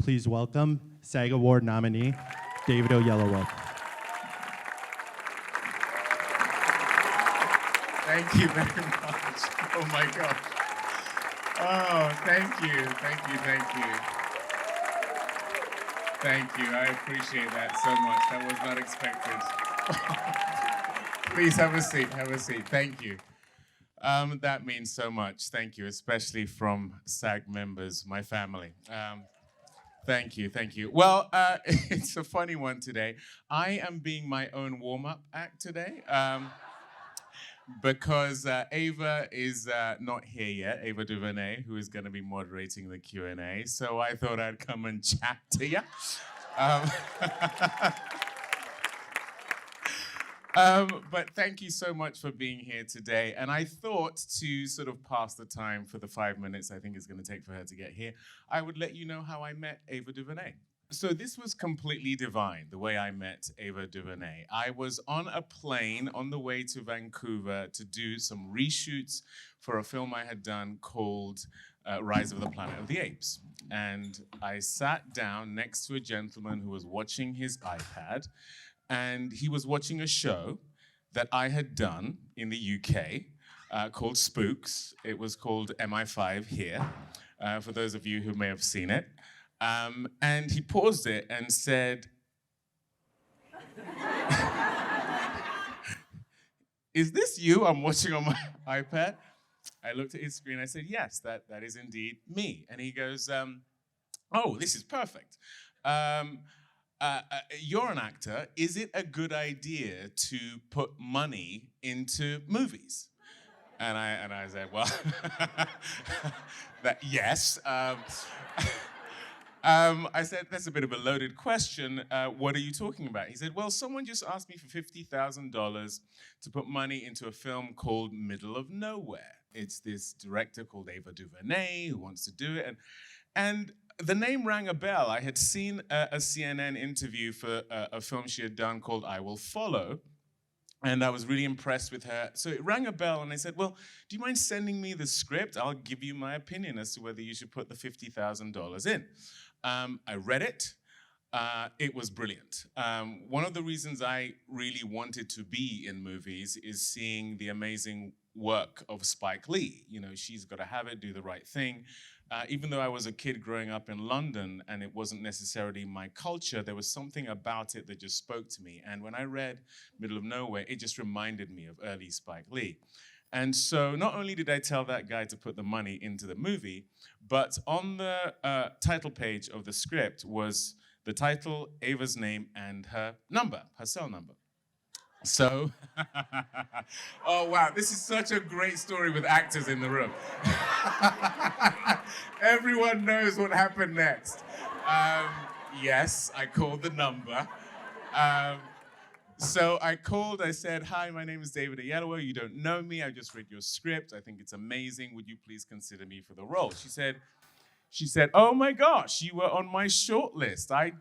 Please welcome SAG Award nominee, David Oyelowo. Thank you very much. Oh my God. Oh, thank you, thank you, thank you. Thank you, I appreciate that so much. That was not expected. Please have a seat, thank you. That means so much, thank you, especially from SAG members, my family. Thank you, thank you. Well, it's a funny one today. I am being my own warm-up act today. Because Ava is not here yet, Ava DuVernay, who is going to be moderating the Q&A. So I thought I'd come and chat to you. But thank you so much for being here today. And I thought to sort of pass the time for the 5 minutes I think it's going to take for her to get here, I would let you know how I met Ava DuVernay. So this was completely divine, the way I met Ava DuVernay. I was on a plane on the way to Vancouver to do some reshoots for a film I had done called Rise of the Planet of the Apes. And I sat down next to a gentleman who was watching his iPad, and he was watching a show that I had done in the UK called Spooks. It was called MI5 here, for those of you who may have seen it. And he paused it and said, "Is this you I'm watching on my iPad?" I looked at his screen, I said, "Yes, that is indeed me." And he goes, "Oh, this is perfect. You're an actor. Is it a good idea to put money into movies?" And I said, "Well, yes." I said, "That's a bit of a loaded question. What are you talking about?" He said, "Well, someone just asked me for $50,000 to put money into a film called Middle of Nowhere. It's this director called Ava DuVernay who wants to do it." And the name rang a bell. I had seen a CNN interview for a film she had done called I Will Follow. And I was really impressed with her. So it rang a bell, and I said, "Well, do you mind sending me the script? I'll give you my opinion as to whether you should put the $50,000 in." I read it. It was brilliant. One of the reasons I really wanted to be in movies is seeing the amazing work of Spike Lee. You know, She's Gotta Have It, Do the Right Thing. Even though I was a kid growing up in London and it wasn't necessarily my culture, there was something about it that just spoke to me. And when I read Middle of Nowhere, it just reminded me of early Spike Lee. And so not only did I tell that guy to put the money into the movie, but on the title page of the script was the title, Ava's name, and her number, her cell number. So, oh wow, this is such a great story with actors in the room. Everyone knows what happened next. Yes, I called the number. So I called, I said, "Hi, my name is David Oyelowo. You don't know me, I just read your script. I think it's amazing. Would you please consider me for the role?" She said, "Oh my gosh, you were on my short list. I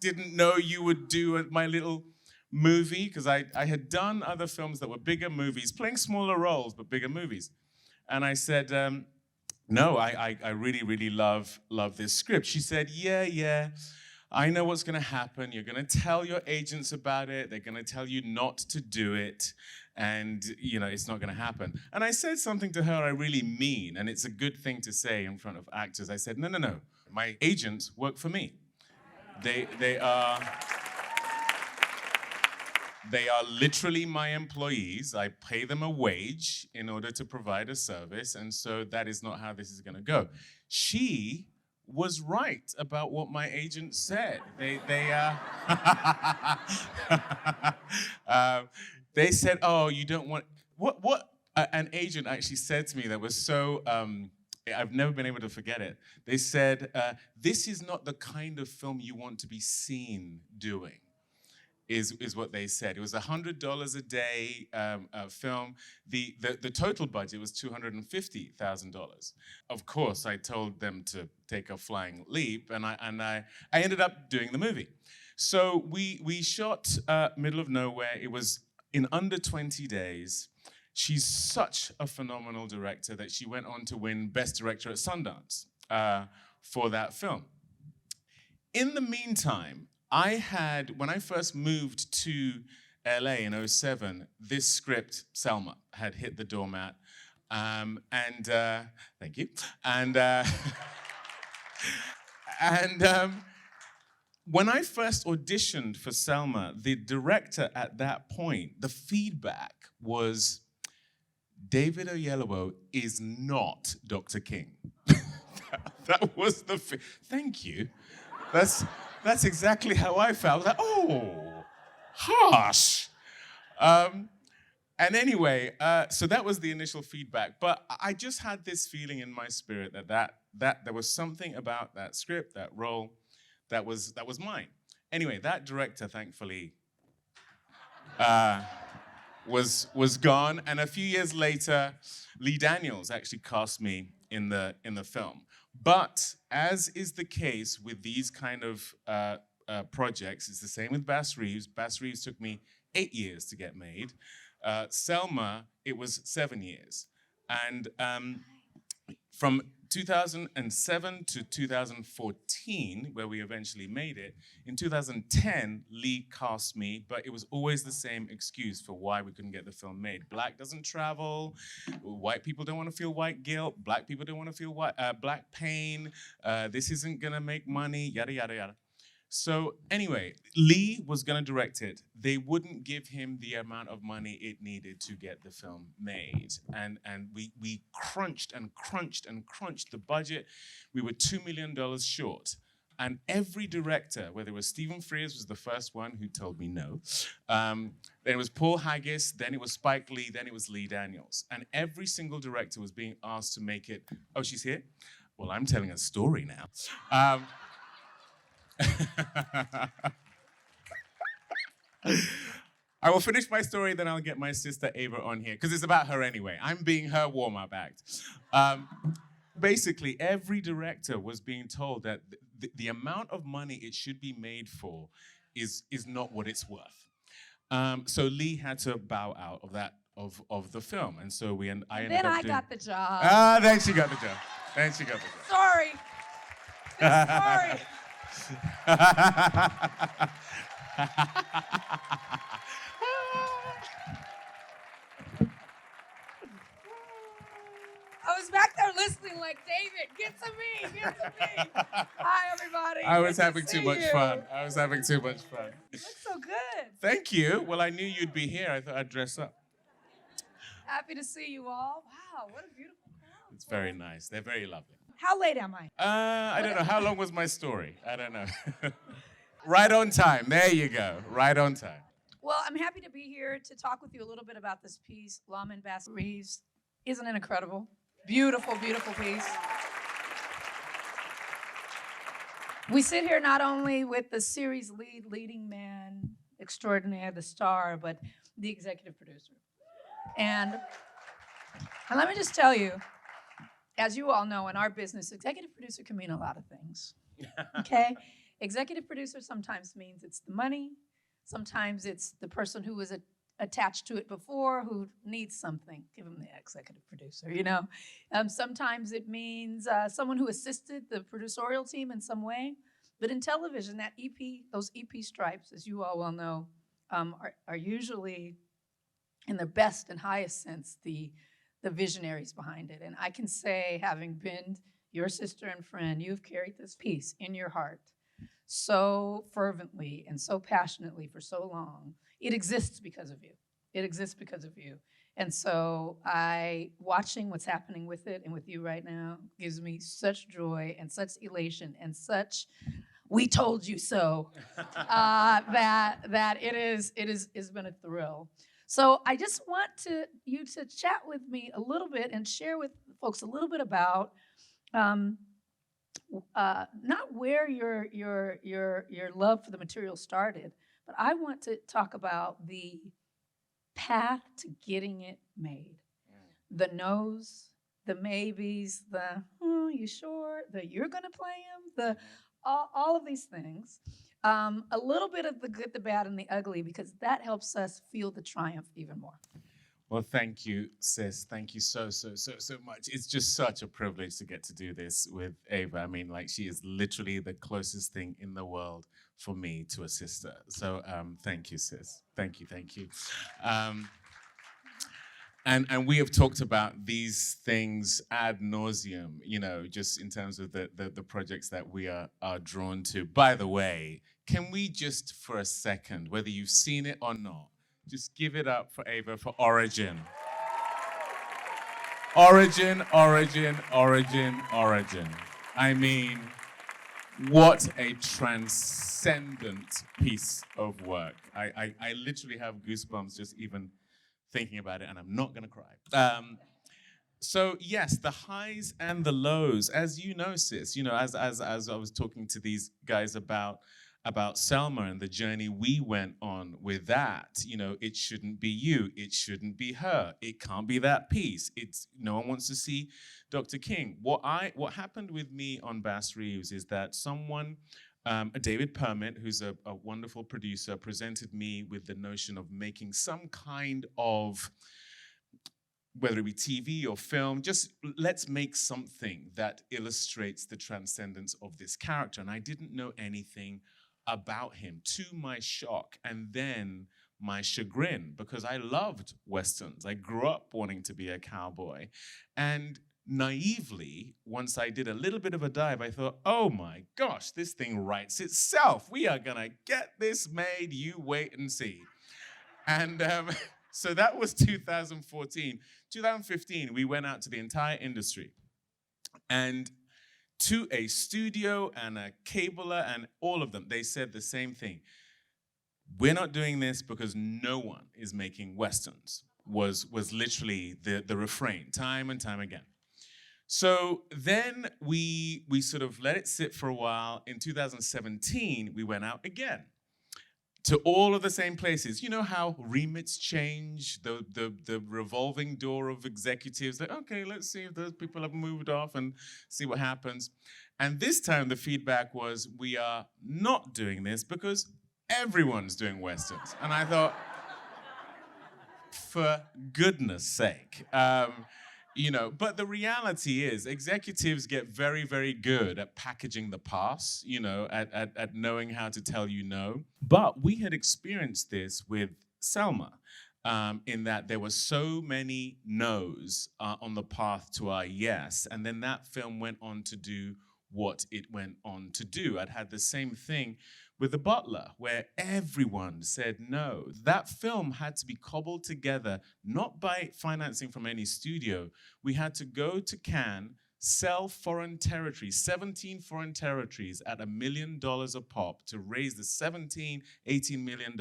didn't know you would do my little movie," because I had done other films that were bigger movies, playing smaller roles, but bigger movies. And I said, "No, I really, really love this script." She said, yeah, I know what's gonna happen. You're gonna tell your agents about it. They're gonna tell you not to do it. And you know, it's not gonna happen. And I said something to her I really mean, and it's a good thing to say in front of actors. I said, no, my agents work for me. They are literally my employees. I pay them a wage in order to provide a service, and so that is not how this is gonna go. She was right about what my agent said. They said, "Oh, you don't want..." What an agent actually said to me that was so, I've never been able to forget it. They said, "This is not the kind of film you want to be seen doing." Is what they said. It was $100 a day film. The total budget was $250,000. Of course, I told them to take a flying leap, and I ended up doing the movie. So we shot Middle of Nowhere. It was in under 20 days. She's such a phenomenal director that she went on to win Best Director at Sundance for that film. In the meantime, when I first moved to LA in '07, this script, Selma, had hit the doormat. Thank you. And, and when I first auditioned for Selma, the director at that point, the feedback was, David Oyelowo is not Dr. King. That was the, thank you. That's exactly how I felt. I was like, oh, harsh. And anyway, so that was the initial feedback. But I just had this feeling in my spirit that there was something about that script, that role, that was mine. Anyway, that director, thankfully, was gone. And a few years later, Lee Daniels actually cast me in the film. But as is the case with these kind of projects, it's the same with Bass Reeves. Bass Reeves took me 8 years to get made. Selma, it was 7 years. And from 2007 to 2014, where we eventually made it, in 2010, Lee cast me, but it was always the same excuse for why we couldn't get the film made. Black doesn't travel, white people don't want to feel white guilt, black people don't want to feel black pain, this isn't gonna make money, yada, yada, yada. So anyway, Lee was gonna direct it. They wouldn't give him the amount of money it needed to get the film made. And we crunched and crunched and crunched the budget. We were $2 million short. And every director, whether it was Stephen Frears was the first one who told me no, then it was Paul Haggis, then it was Spike Lee, then it was Lee Daniels. And every single director was being asked to make it, oh, she's here? Well, I'm telling a story now. I will finish my story, then I'll get my sister Ava on here, because it's about her anyway. I'm being her warm-up act. Basically, every director was being told that the amount of money it should be made for is not what it's worth. So Lee had to bow out of that of the film, and so I ended up doing. Then I got the job. Then she got the job. Then she got the job. Sorry. Sorry. I was back there listening like, David, get to me, get to me. Hi, everybody. I was Good to having too see much you. fun. I was having too much fun. You look so good. Thank you. Well, I knew you'd be here. I thought I'd dress up. Happy to see you all. Wow, what a beautiful crowd. It's very nice. They're very lovely. How late am I? I don't know. How long was my story? I don't know. Right on time. There you go. Right on time. Well, I'm happy to be here to talk with you a little bit about this piece, Lawmen, Bass Reeves. Isn't it incredible? Beautiful, beautiful piece. We sit here not only with the series leading man extraordinaire, the star, but the executive producer. And let me just tell you, as you all know, in our business, executive producer can mean a lot of things, okay? Executive producer sometimes means it's the money. Sometimes it's the person who was attached to it before who needs something. Give them the executive producer, you know? Sometimes it means someone who assisted the producerial team in some way. But in television, that EP, those EP stripes, as you all well know, are usually, in the best and highest sense, the visionaries behind it. And I can say, having been your sister and friend, you've carried this piece in your heart so fervently and so passionately for so long. It exists because of you. It exists because of you. And so watching what's happening with it and with you right now gives me such joy and such elation and such, we told you so, that it's been a thrill. So I just want you to chat with me a little bit and share with folks a little bit about not where your love for the material started, but I want to talk about the path to getting it made. The no's, the maybes, the you sure, the you're gonna play him, all of these things. A little bit of the good, the bad, and the ugly, because that helps us feel the triumph even more. Well, thank you, sis. Thank you so much. It's just such a privilege to get to do this with Ava. I mean, like, she is literally the closest thing in the world for me to a sister. So thank you, sis. Thank you. Um, and we have talked about these things ad nauseum, you know, just in terms of the projects that we are drawn to. By the way, can we just for a second, whether you've seen it or not, just give it up for Ava for Origin. Origin. I mean, what a transcendent piece of work. I literally have goosebumps just even thinking about it, and I'm not gonna cry. So yes, the highs and the lows, as you know, sis, you know, as I was talking to these guys about Selma and the journey we went on with that, you know, it shouldn't be you, it shouldn't be her, it can't be that piece. It's no one wants to see Dr. King. What happened with me on Bass Reeves is that someone, David Permit, who's a wonderful producer, presented me with the notion of making some kind of, whether it be TV or film, just let's make something that illustrates the transcendence of this character. And I didn't know anything about him, to my shock and then my chagrin, because I loved Westerns. I grew up wanting to be a cowboy. And naively, once I did a little bit of a dive, I thought, oh my gosh, this thing writes itself. We are gonna get this made, you wait and see. And so that was 2014. 2015, we went out to the entire industry and to a studio and a cabler and all of them, they said the same thing. We're not doing this because no one is making Westerns, was literally the refrain, time and time again. So then we sort of let it sit for a while. In 2017, we went out again to all of the same places. You know how remits change, the revolving door of executives. Like, okay, let's see if those people have moved off and see what happens. And this time the feedback was, we are not doing this because everyone's doing Westerns. And I thought, for goodness sake. You know, but the reality is executives get very, very good at packaging the pass, you know, at knowing how to tell you no. But we had experienced this with Selma, in that there were so many no's on the path to our yes. And then that film went on to do what it went on to do. I'd had the same thing with The Butler, where everyone said no. That film had to be cobbled together, not by financing from any studio. We had to go to Cannes, sell foreign territories, 17 foreign territories at $1 million a pop to raise the $18 million.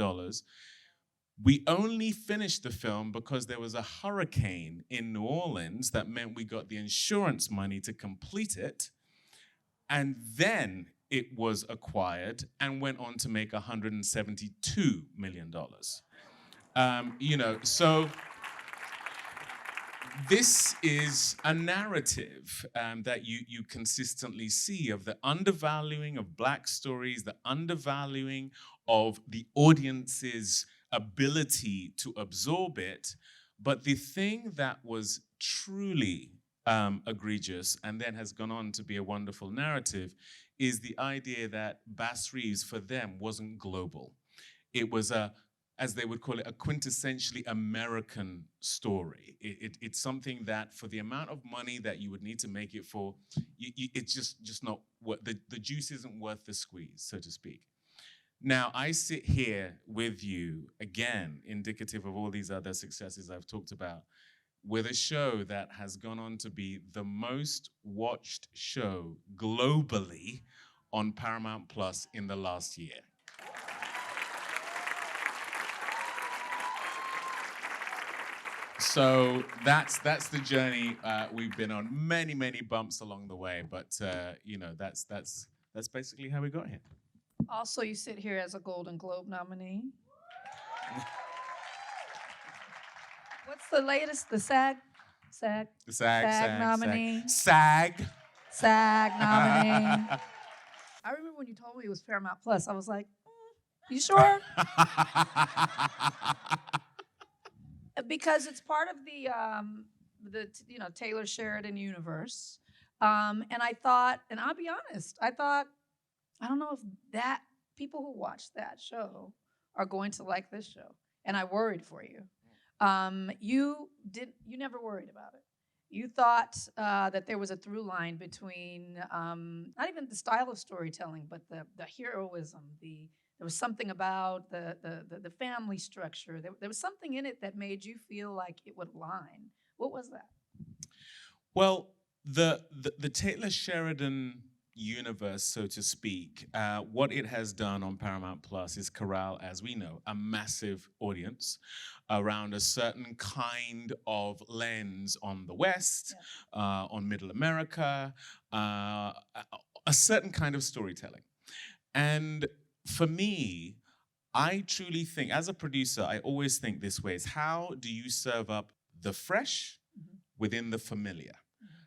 We only finished the film because there was a hurricane in New Orleans that meant we got the insurance money to complete it. And then it was acquired and went on to make $172 million. You know, so this is a narrative that you consistently see of the undervaluing of Black stories, the undervaluing of the audience's ability to absorb it. But the thing that was truly egregious and then has gone on to be a wonderful narrative is the idea that Bass Reeves, for them, wasn't global. It was as they would call it, a quintessentially American story. It's something that, for the amount of money that you would need to make it for, it's just not, the juice isn't worth the squeeze, so to speak. Now, I sit here with you, again, indicative of all these other successes I've talked about, with a show that has gone on to be the most watched show globally on Paramount Plus in the last year. So that's the journey we've been on. Many bumps along the way, but you know, that's basically how we got here. Also, you sit here as a Golden Globe nominee. What's the latest? The SAG nominee. SAG nominee. I remember when you told me it was Paramount Plus. I was like, you sure? because it's part of the Taylor Sheridan universe. And I thought, and I'll be honest, I don't know if that people who watch that show are going to like this show, and I worried for you. You never worried about it. You thought that there was a through line between not even the style of storytelling, but the heroism. There was something about the family structure. There was something in it that made you feel like it would align. What was that? Well, the Taylor Sheridan universe, so to speak, what it has done on Paramount Plus is corral, as we know, a massive audience around a certain kind of lens on the West, on Middle America, a certain kind of storytelling. And for me, I truly think, as a producer, I always think this way, is how do you serve up the fresh within the familiar?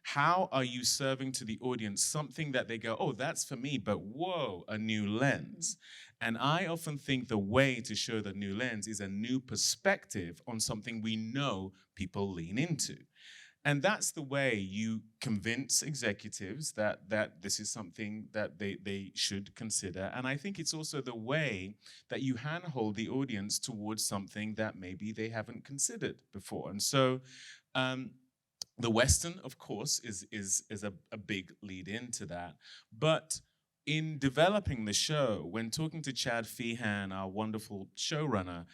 How are you serving to the audience something that they go, oh, that's for me, but whoa, a new lens. And I often think the way to show the new lens is a new perspective on something we know people lean into. And that's the way you convince executives that this is something that they should consider. And I think it's also the way that you handhold the audience towards something that maybe they haven't considered before. And so the Western, of course, is a big lead into that. But in developing the show, when talking to Chad Feehan, our wonderful showrunner,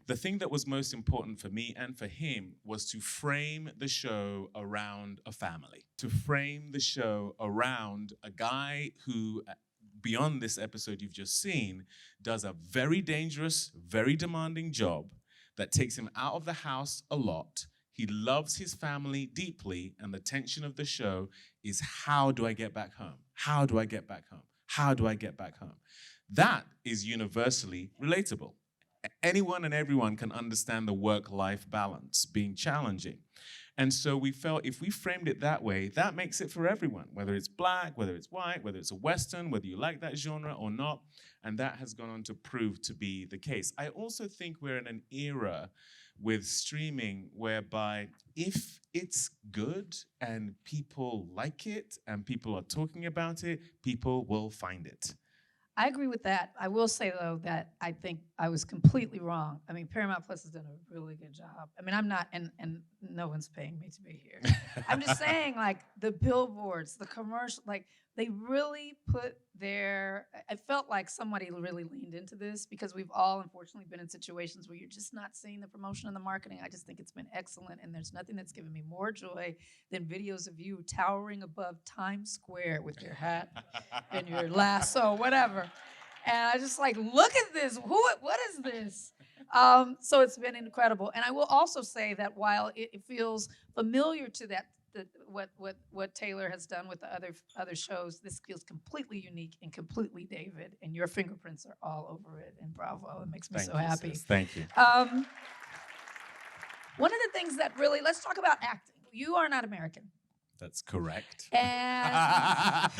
the thing that was most important for me and for him was to frame the show around a family, to frame the show around a guy who, beyond this episode you've just seen, does a very dangerous, very demanding job that takes him out of the house a lot. He loves his family deeply, and the tension of the show is, how do I get back home? How do I get back home? How do I get back home? That is universally relatable. Anyone and everyone can understand the work-life balance being challenging. And so we felt if we framed it that way, that makes it for everyone, whether it's Black, whether it's white, whether it's a Western, whether you like that genre or not. And that has gone on to prove to be the case. I also think we're in an era with streaming whereby if it's good and people like it and people are talking about it, people will find it. I agree with that. I will say, though, that I think I was completely wrong. I mean, Paramount Plus has done a really good job. I mean, I'm not, and no one's paying me to be here. I'm just saying, like, the billboards, the commercial, like, they really put I felt like somebody really leaned into this, because we've all, unfortunately, been in situations where you're just not seeing the promotion and the marketing. I just think it's been excellent, and there's nothing that's given me more joy than videos of you towering above Times Square with your hat and your lasso, whatever. And I just like, look at this. What is this? So it's been incredible. And I will also say that while it feels familiar to what Taylor has done with the other shows, this feels completely unique and completely David. And your fingerprints are all over it. And bravo, it makes me so happy. Sis. Thank you. One of the things that really, let's talk about acting. You are not American. That's correct. And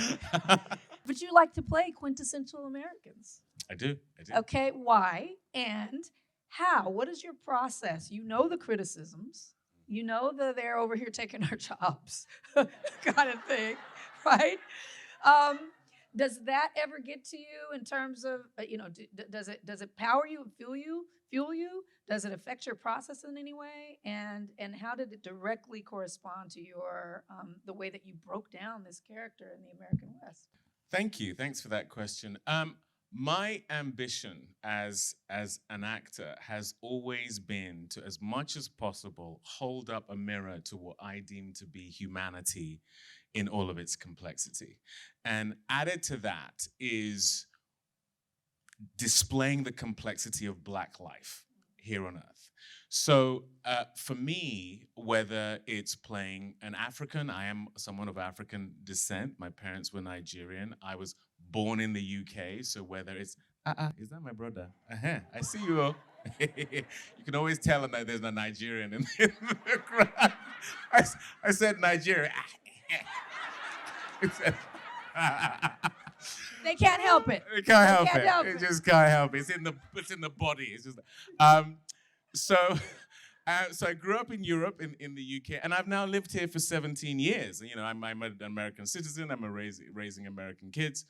but you like to play quintessential Americans. I do. Okay, why and how? What is your process? You know the criticisms. You know that they're over here taking our jobs, kind of thing, right? Does that ever get to you in terms of, does it power you, fuel you? Does it affect your process in any way? And how did it directly correspond to your the way that you broke down this character in the American West? Thank you. Thanks for that question. My ambition as an actor has always been to, as much as possible, hold up a mirror to what I deem to be humanity in all of its complexity. And added to that is displaying the complexity of Black life here on Earth. So for me, whether it's playing an African, I am someone of African descent. My parents were Nigerian. I was born in the UK, so whether it's, is that my brother? I see you. You can always tell that there's a Nigerian in the crowd. I said Nigeria. They can't help it. They can't help it. It just can't help it. It's in the body. It's just so So I grew up in Europe, in the UK, and I've now lived here for 17 years. You know, I'm an American citizen. I'm raising American kids.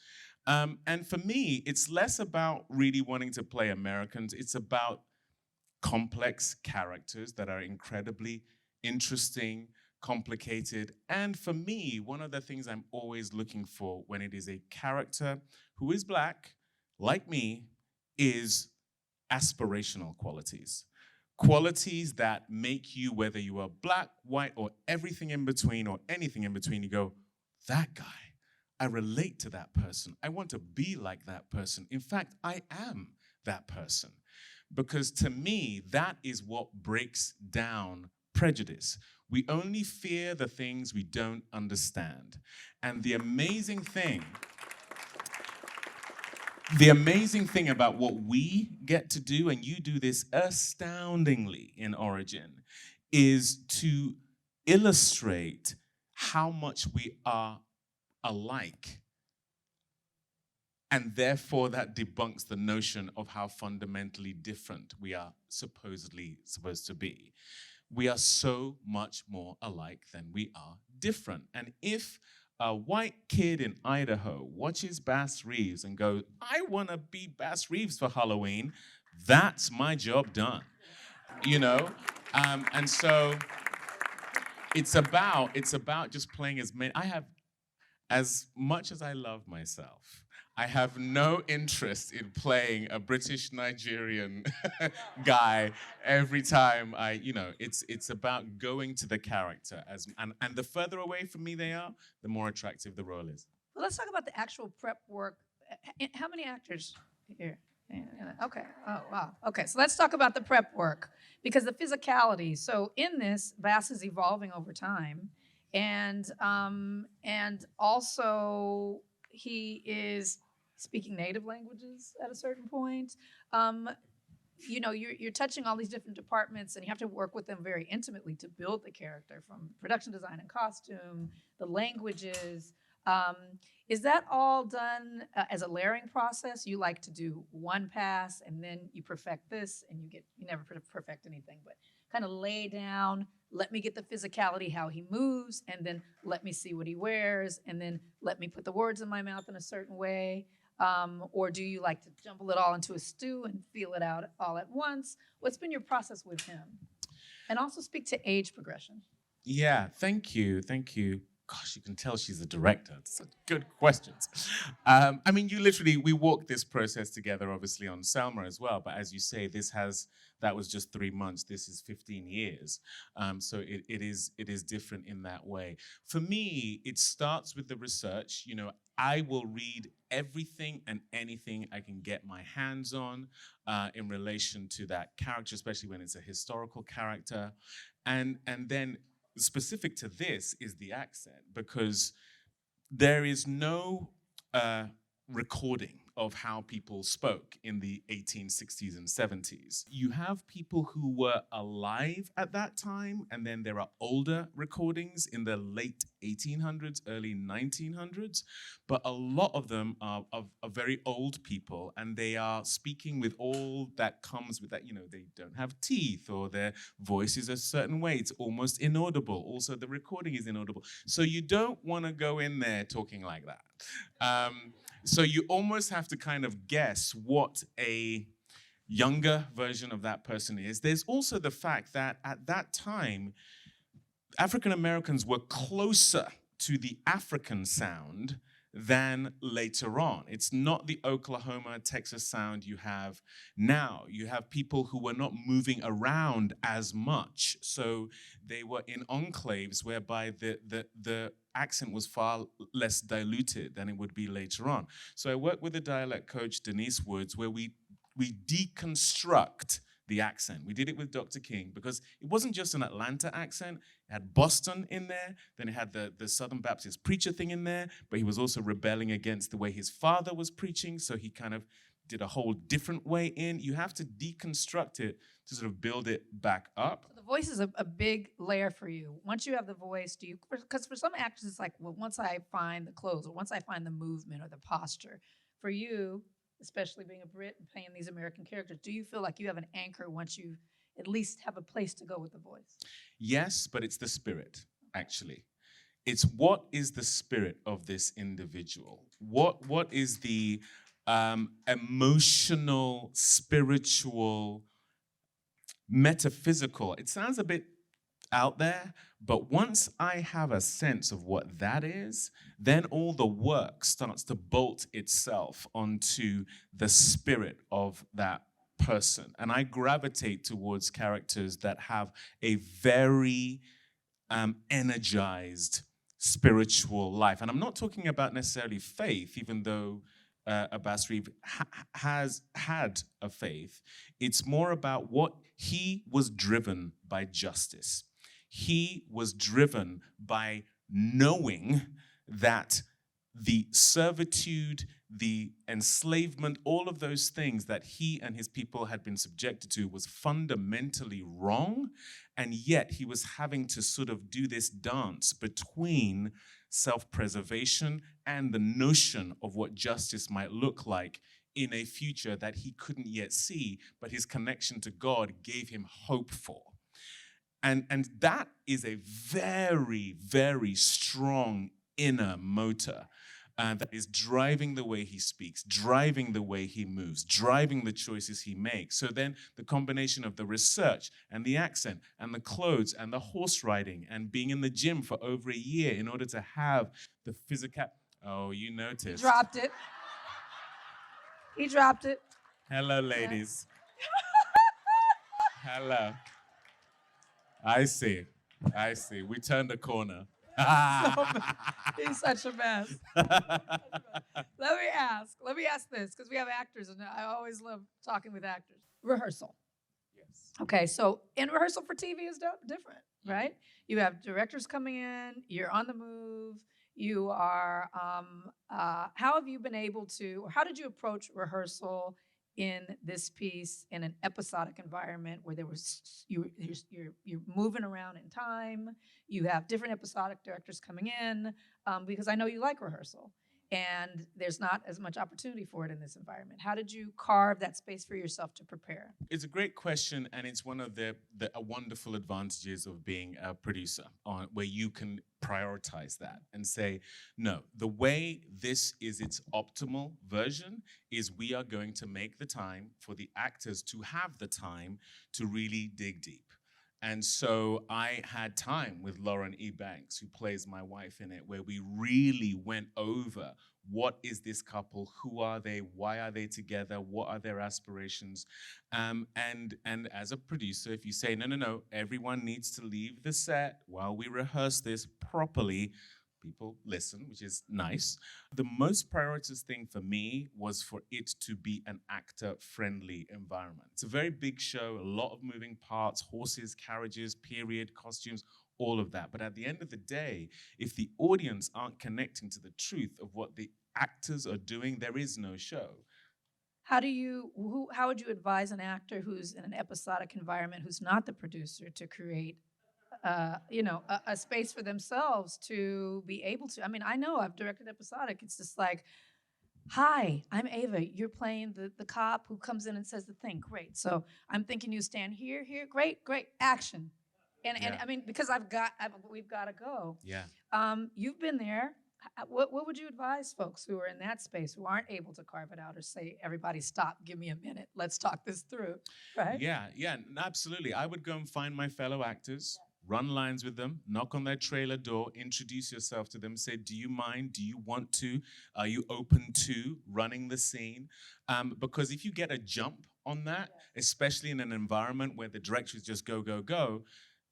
And for me, it's less about really wanting to play Americans. It's about complex characters that are incredibly interesting, complicated. And for me, one of the things I'm always looking for when it is a character who is Black, like me, is aspirational qualities. Qualities that make you, whether you are Black, white, or everything in between, or anything in between, you go, that guy, I relate to that person. I want to be like that person. In fact, I am that person. Because to me, that is what breaks down prejudice. We only fear the things we don't understand. And the amazing thing about what we get to do, and you do this astoundingly in Origin, is to illustrate how much we are alike. And therefore, that debunks the notion of how fundamentally different we are supposedly supposed to be. We are so much more alike than we are different. And if a white kid in Idaho watches Bass Reeves and goes, I want to be Bass Reeves for Halloween, that's my job done, you know? And so it's about just playing as many. As much as I love myself, I have no interest in playing a British Nigerian guy every time it's about going to the character and the further away from me they are, the more attractive the role is. Well, let's talk about the actual prep work. How many actors here? Okay. Oh, wow. Okay, so let's talk about the prep work, because the physicality. So in this, Bass is evolving over time, and also he is speaking native languages at a certain point. You know, you're touching all these different departments, and you have to work with them very intimately to build the character, from production design and costume, the languages. Is that all done as a layering process? You like to do one pass, and then you perfect this, and you never perfect anything, but kind of lay down, let me get the physicality, how he moves, and then let me see what he wears, and then let me put the words in my mouth in a certain way. Or do you like to jumble it all into a stew and feel it out all at once? What's been your process with him? And also speak to age progression. Yeah, thank you. Gosh, you can tell she's a director. Such good questions. I mean, we walked this process together, obviously, on Selma as well. But as you say, that was just 3 months. This is 15 years. So it is different in that way. For me, it starts with the research. You know, I will read everything and anything I can get my hands on in relation to that character, especially when it's a historical character. And then specific to this is the accent, because there is no recording of how people spoke in the 1860s and 70s. You have people who were alive at that time, and then there are older recordings in the late 1800s, early 1900s, but a lot of them are very old people, and they are speaking with all that comes with that. You know, they don't have teeth, or their voice is a certain way. It's almost inaudible. Also, the recording is inaudible. So you don't want to go in there talking like that. So you almost have to kind of guess what a younger version of that person is. There's also the fact that at that time, African Americans were closer to the African sound than later on. It's not the Oklahoma, Texas sound you have now. You have people who were not moving around as much. So they were in enclaves whereby the accent was far less diluted than it would be later on. So I worked with a dialect coach, Denise Woods, where we deconstruct the accent. We did it with Dr. King because it wasn't just an Atlanta accent. It had Boston in there. Then it had the Southern Baptist preacher thing in there, but he was also rebelling against the way his father was preaching, so he kind of did a whole different way in. You have to deconstruct it to sort of build it back up. So the voice is a big layer for you. Once you have the voice, because for some actors it's like, well, once I find the clothes, or once I find the movement or the posture. For you, especially being a Brit and playing these American characters, do you feel like you have an anchor once at least have a place to go with the voice? Yes, but it's the spirit, actually. It's what is the spirit of this individual? What is the emotional, spiritual, metaphysical? It sounds a bit out there, but once I have a sense of what that is, then all the work starts to bolt itself onto the spirit of that person. And I gravitate towards characters that have a very energized spiritual life. And I'm not talking about necessarily faith, even though Abbas Reeves has had a faith. It's more about what he was driven by justice. He was driven by knowing that the servitude, the enslavement, all of those things that he and his people had been subjected to was fundamentally wrong. And yet he was having to sort of do this dance between self-preservation and the notion of what justice might look like in a future that he couldn't yet see, but his connection to God gave him hope for. And that is a very, very strong inner motor that is driving the way he speaks, driving the way he moves, driving the choices he makes. So then the combination of the research and the accent and the clothes and the horse riding and being in the gym for over a year in order to have the physical... Oh, you noticed. He dropped it. He dropped it. Hello, ladies. Hello. I see. We turned a corner. He's such a mess. Let me ask this, because we have actors, and I always love talking with actors. Rehearsal. Yes. Okay, so in rehearsal for TV is different, right? You have directors coming in, you're on the move, you are, how have you been able to, or how did you approach rehearsal in this piece in an episodic environment where there was you're moving around in time, you have different episodic directors coming in, because I know you like rehearsal, and there's not as much opportunity for it in this environment. How did you carve that space for yourself to prepare? It's a great question, and it's one of the wonderful advantages of being a producer, where you can prioritize that and say, no, the way this is its optimal version is we are going to make the time for the actors to have the time to really dig deep. And so I had time with Lauren E. Banks, who plays my wife in it, where we really went over what is this couple, who are they, why are they together, what are their aspirations. And as a producer, if you say, no, everyone needs to leave the set while we rehearse this properly, people listen, which is nice. The most prioritized thing for me was for it to be an actor-friendly environment. It's a very big show, a lot of moving parts, horses, carriages, period, costumes, all of that. But at the end of the day, if the audience aren't connecting to the truth of what the actors are doing, there is no show. How would you advise an actor who's in an episodic environment, who's not the producer, to create a space for themselves to be able to? I mean, I know I've directed episodic. It's just like, hi, I'm Ava. You're playing the cop who comes in and says the thing. Great. So I'm thinking you stand here. Great. Action. And I mean, because we've got to go. Yeah. You've been there. What would you advise folks who are in that space, who aren't able to carve it out, or say, everybody stop, give me a minute, let's talk this through, right? Yeah, absolutely. I would go and find my fellow actors, run lines with them, knock on their trailer door, introduce yourself to them, say, do you mind? Do you want to? Are you open to running the scene? Because if you get a jump on that, especially in an environment where the directors just go,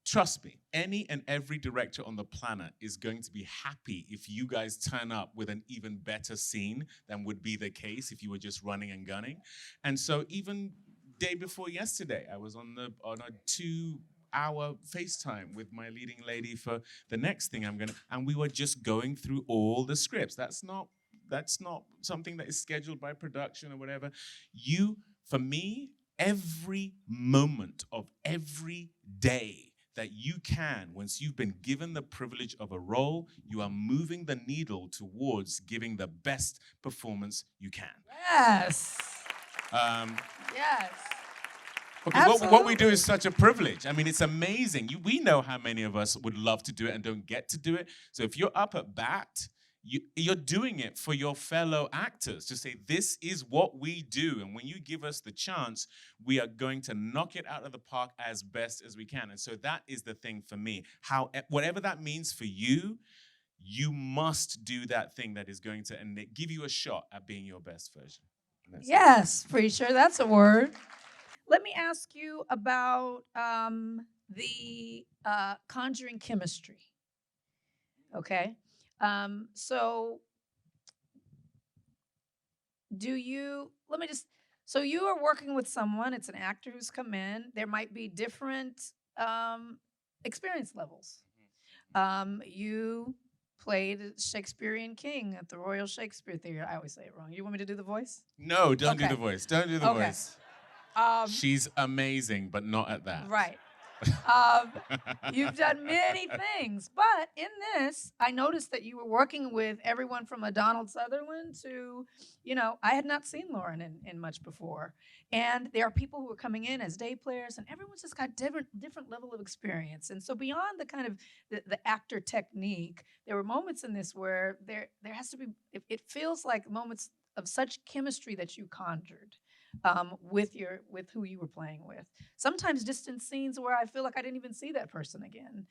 trust me, any and every director on the planet is going to be happy if you guys turn up with an even better scene than would be the case if you were just running and gunning. And so even day before yesterday, I was on a 2-hour FaceTime with my leading lady for the next thing and we were just going through all the scripts. That's not something that is scheduled by production or whatever. For me, every moment of every day that you can, once you've been given the privilege of a role, you are moving the needle towards giving the best performance you can. Yes. Yes. Because what we Absolutely. do is such a privilege. I mean, it's amazing. We know how many of us would love to do it and don't get to do it. So if you're up at bat, you're doing it for your fellow actors to say, this is what we do. And when you give us the chance, we are going to knock it out of the park as best as we can. And so that is the thing for me. Whatever that means for you, you must do that thing that is going to give you a shot at being your best version. Yes, preacher, that's a word. Let me ask you about the conjuring chemistry. Okay. So so you are working with someone, it's an actor who's come in, there might be different experience levels. You played Shakespearean King at the Royal Shakespeare Theatre. I always say it wrong. You want me to do the voice? No, don't do Okay. the voice. Don't do the Okay. voice. Um, She's amazing, but not at that. Right. You've done many things, but in this, I noticed that you were working with everyone from a Donald Sutherland to, I had not seen Lauren in much before. And there are people who are coming in as day players, and everyone's just got different level of experience. And so beyond the kind of the actor technique, there were moments in this where there has to be, it feels like moments of such chemistry that you conjured. With who you were playing with. Sometimes distant scenes where I feel like I didn't even see that person again.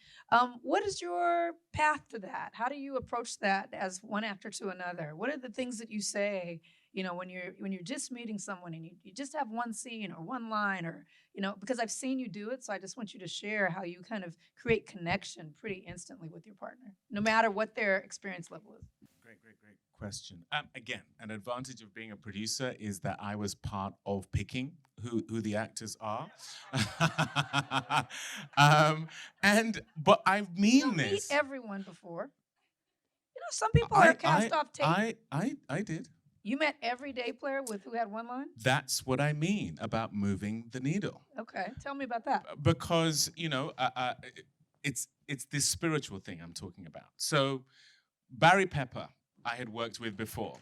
What is your path to that? How do you approach that as one actor to another? What are the things that you say, when you're just meeting someone and you just have one scene or one line or, because I've seen you do it, so I just want you to share how you kind of create connection pretty instantly with your partner, no matter what their experience level is. Great question. Again, an advantage of being a producer is that I was part of picking who the actors are. But I mean this. Meet everyone before. Some people are cast off tape. I did. You met every day player with who had one line? That's what I mean about moving the needle. Okay, tell me about that. Because it's this spiritual thing I'm talking about. So Barry Pepper, I had worked with before.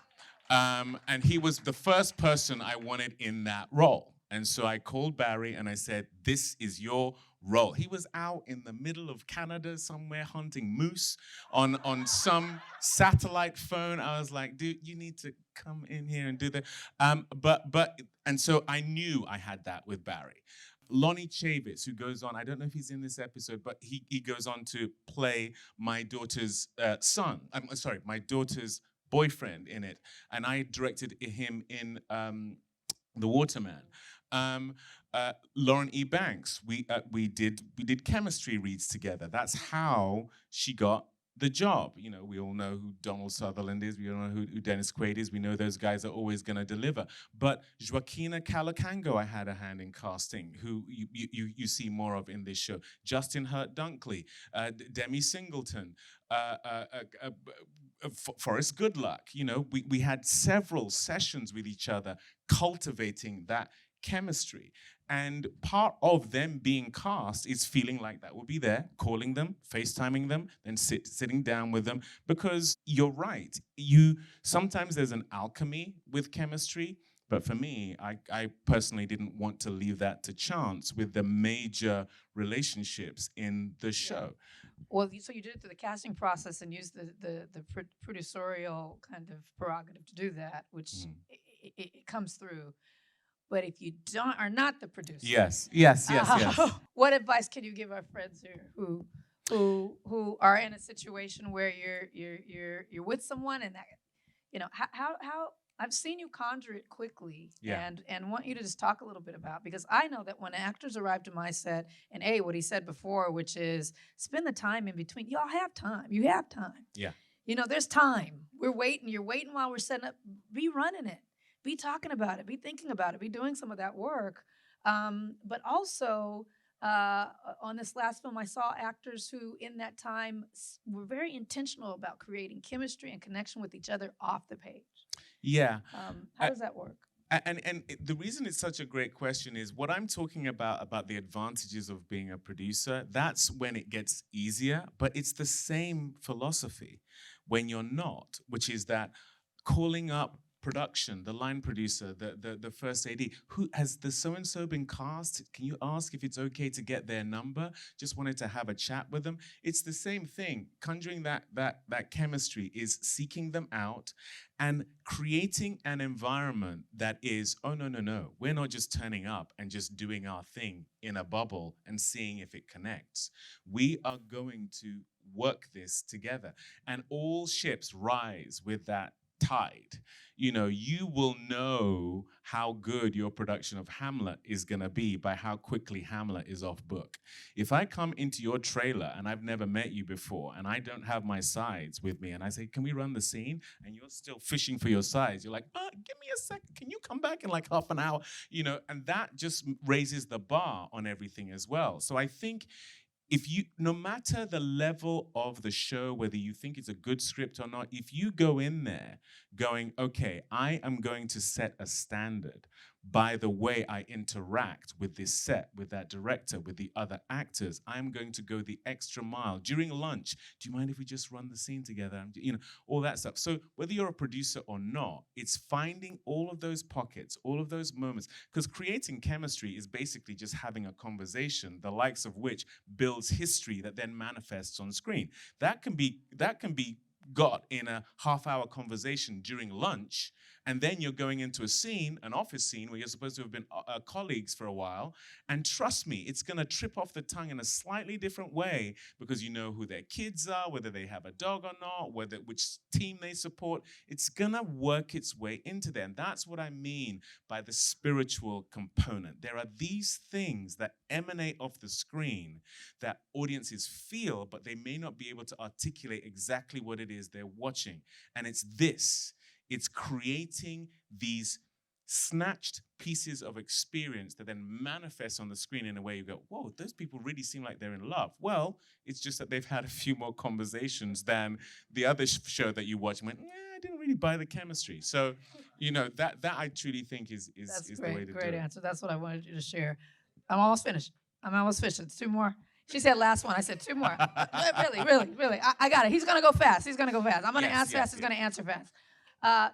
And he was the first person I wanted in that role. And so I called Barry and I said, this is your role. He was out in the middle of Canada somewhere hunting moose on some satellite phone. I was like, dude, you need to come in here and do that. And so I knew I had that with Barry. Lonnie Chavis, who goes on, I don't know if he's in this episode, but he goes on to play my daughter's my daughter's boyfriend in it. And I directed him in The Waterman. Lauren E. Banks, we did chemistry reads together. That's how she got the job. We all know who Donald Sutherland is. We all know who Dennis Quaid is. We know those guys are always going to deliver. But Joaquina Calacango, I had a hand in casting, who you see more of in this show. Justin Hurt Dunkley, Demi Singleton, Forrest Goodluck. We had several sessions with each other, cultivating that chemistry. And part of them being cast is feeling like that will be there, calling them, FaceTiming them, then sitting down with them. Because you're right, sometimes there's an alchemy with chemistry, but for me, I personally didn't want to leave that to chance with the major relationships in the show. Well, so you did it through the casting process and used the producerial kind of prerogative to do that, which it comes through. But if you are not the producer, yes. What advice can you give our friends here who are in a situation where you're with someone and that, how I've seen you conjure it quickly, and want you to just talk a little bit about, because I know that when actors arrive to my set, and what he said before, which is spend the time in between. Y'all have time. You have time. Yeah. There's time. We're waiting. You're waiting while we're setting up. Be running it. Be talking about it, be thinking about it, be doing some of that work. But also, on this last film, I saw actors who, in that time, were very intentional about creating chemistry and connection with each other off the page. Yeah. How does that work? And the reason it's such a great question is what I'm talking about the advantages of being a producer, that's when it gets easier, but it's the same philosophy when you're not, which is that calling up production, the line producer, the first AD, who has the so-and-so been cast? Can you ask if it's okay to get their number? Just wanted to have a chat with them. It's the same thing. Conjuring that chemistry is seeking them out and creating an environment that is, oh, no, no, no. We're not just turning up and just doing our thing in a bubble and seeing if it connects. We are going to work this together. And all ships rise with that tide. You know, you will know how good your production of Hamlet is going to be by how quickly Hamlet is off book. If I come into your trailer and I've never met you before and I don't have my sides with me and I say, can we run the scene? And you're still fishing for your sides. You're like, give me a second. Can you come back in like half an hour? You know, and that just raises the bar on everything as well. So I think if you, no matter the level of the show, whether you think it's a good script or not, if you go in there going, okay, I am going to set a standard by the way I interact with this set, with that director, with the other actors, I'm going to go the extra mile. During lunch, do you mind if we just run the scene together? You know, all that stuff. So whether you're a producer or not, it's finding all of those pockets, all of those moments, because creating chemistry is basically just having a conversation, the likes of which builds history that then manifests on screen. That can be got in a half-hour conversation during lunch, and then you're going into a scene, an office scene, where you're supposed to have been colleagues for a while, and trust me, it's going to trip off the tongue in a slightly different way because you know who their kids are, whether they have a dog or not, which team they support. It's going to work its way into there, and that's what I mean by the spiritual component. There are these things that emanate off the screen that audiences feel, but they may not be able to articulate exactly what it is they're watching, and it's creating these snatched pieces of experience that then manifest on the screen in a way you go, whoa, those people really seem like they're in love. Well, it's just that they've had a few more conversations than the other show that you watch and went, I didn't really buy the chemistry. So, you know, that I truly think is the way to do it. Great answer. That's what I wanted you to share. I'm almost finished. It's 2 more. She said last one. I said 2 more. Really. I got it. He's going to go fast. I'm going to ask fast. He's going to answer fast.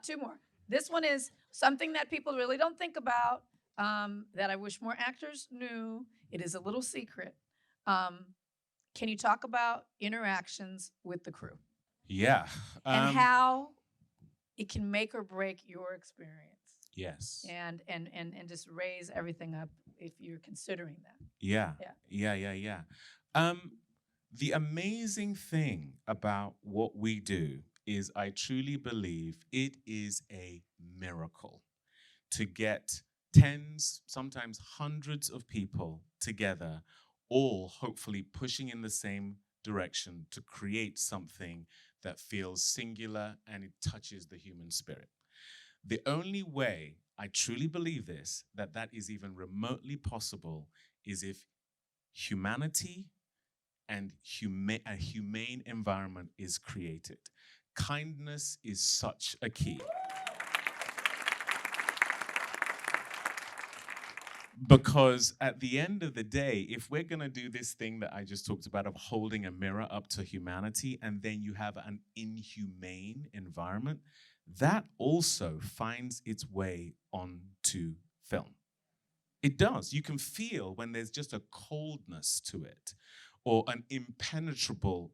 2 more. This one is something that people really don't think about, that I wish more actors knew. It is a little secret. Can you talk about interactions with the crew? Yeah. And how it can make or break your experience? Yes. And just raise everything up if you're considering that. Yeah. The amazing thing about what we do is I truly believe it is a miracle to get tens, sometimes hundreds of people together, all hopefully pushing in the same direction to create something that feels singular and it touches the human spirit. The only way, I truly believe this, that is even remotely possible is if humanity and a humane environment is created. Kindness is such a key. Because at the end of the day, if we're going to do this thing that I just talked about of holding a mirror up to humanity, and then you have an inhumane environment, that also finds its way onto film. It does. You can feel when there's just a coldness to it or an impenetrable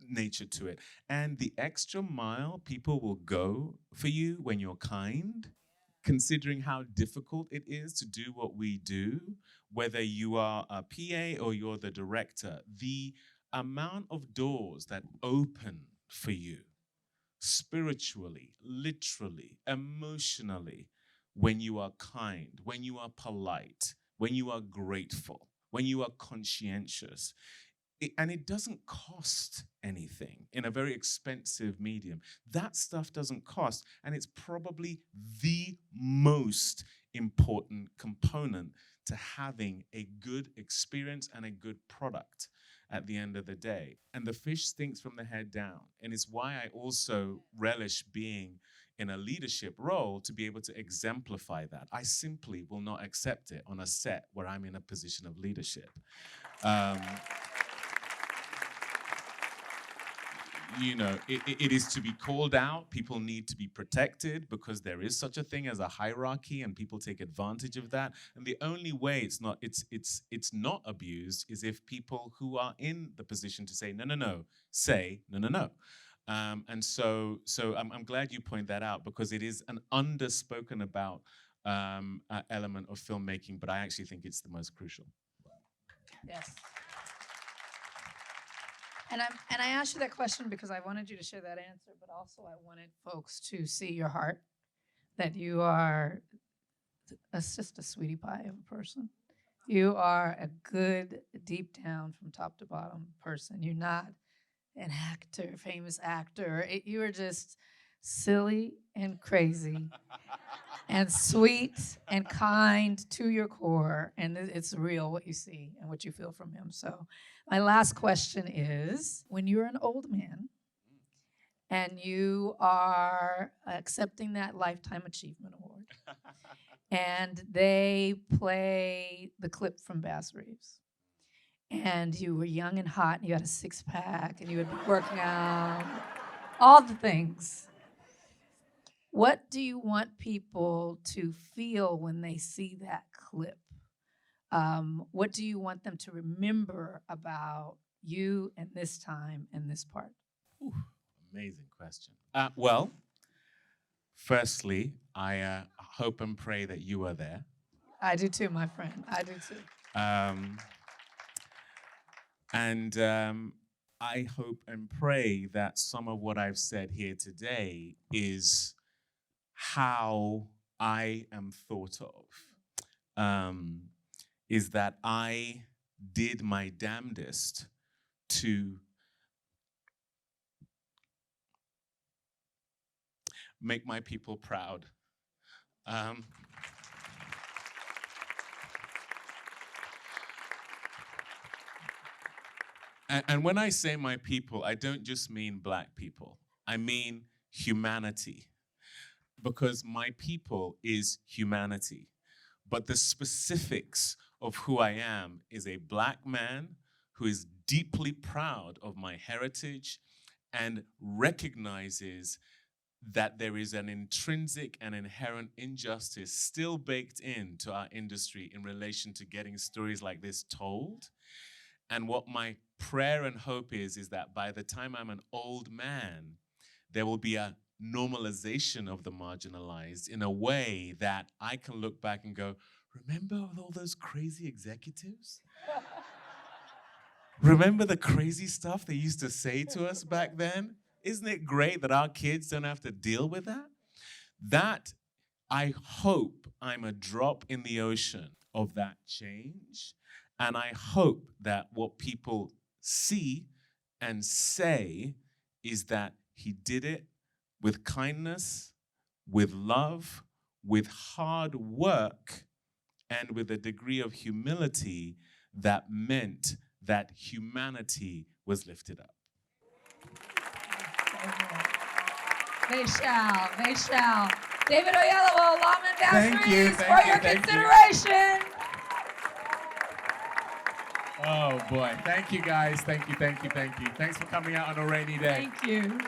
nature to it. And the extra mile people will go for you when you're kind, considering how difficult it is to do what we do, whether you are a PA or you're the director, the amount of doors that open for you spiritually, literally, emotionally, when you are kind, when you are polite, when you are grateful, when you are conscientious. And it doesn't cost anything in a very expensive medium. That stuff doesn't cost, and it's probably the most important component to having a good experience and a good product at the end of the day. And the fish stinks from the head down, and it's why I also relish being in a leadership role to be able to exemplify that. I simply will not accept it on a set where I'm in a position of leadership. it is to be called out. People need to be protected because there is such a thing as a hierarchy, and people take advantage of that. And the only way it's not abused is if people who are in the position to say no say no. And so I'm glad you point that out, because it is an underspoken about element of filmmaking, but I actually think it's the most crucial. Yes. And I asked you that question because I wanted you to share that answer, but also I wanted folks to see your heart, that you are just a sweetie pie of a person. You are a good, deep down, from top to bottom person. You're not an actor, famous actor. You are just silly and crazy and sweet and kind to your core. And it's real what you see and what you feel from him. So my last question is, when you're an old man and you are accepting that Lifetime Achievement Award and they play the clip from Bass Reeves, and you were young and hot, and you had a six-pack, and you had been working out, all the things. What do you want people to feel when they see that clip? What do you want them to remember about you and this time and this part? Ooh, amazing question. Well, firstly, I hope and pray that you are there. I do too, my friend. I do too. And I hope and pray that some of what I've said here today is how I am thought of. Is that I did my damnedest to make my people proud. And when I say my people, I don't just mean Black people. I mean humanity. Because my people is humanity. But the specifics of who I am is a Black man who is deeply proud of my heritage and recognizes that there is an intrinsic and inherent injustice still baked into our industry in relation to getting stories like this told. And what my prayer and hope is that by the time I'm an old man, there will be a normalization of the marginalized in a way that I can look back and go, remember all those crazy executives? Remember the crazy stuff they used to say to us back then? Isn't it great that our kids don't have to deal with that? That, I hope I'm a drop in the ocean of that change. And I hope that what people see and say is that he did it with kindness, with love, with hard work, and with a degree of humility that meant that humanity was lifted up. They shall. David Oyelowo, Lawmen, Thank you, for your consideration. Oh boy, thank you guys, thank you. Thanks for coming out on a rainy day. Thank you.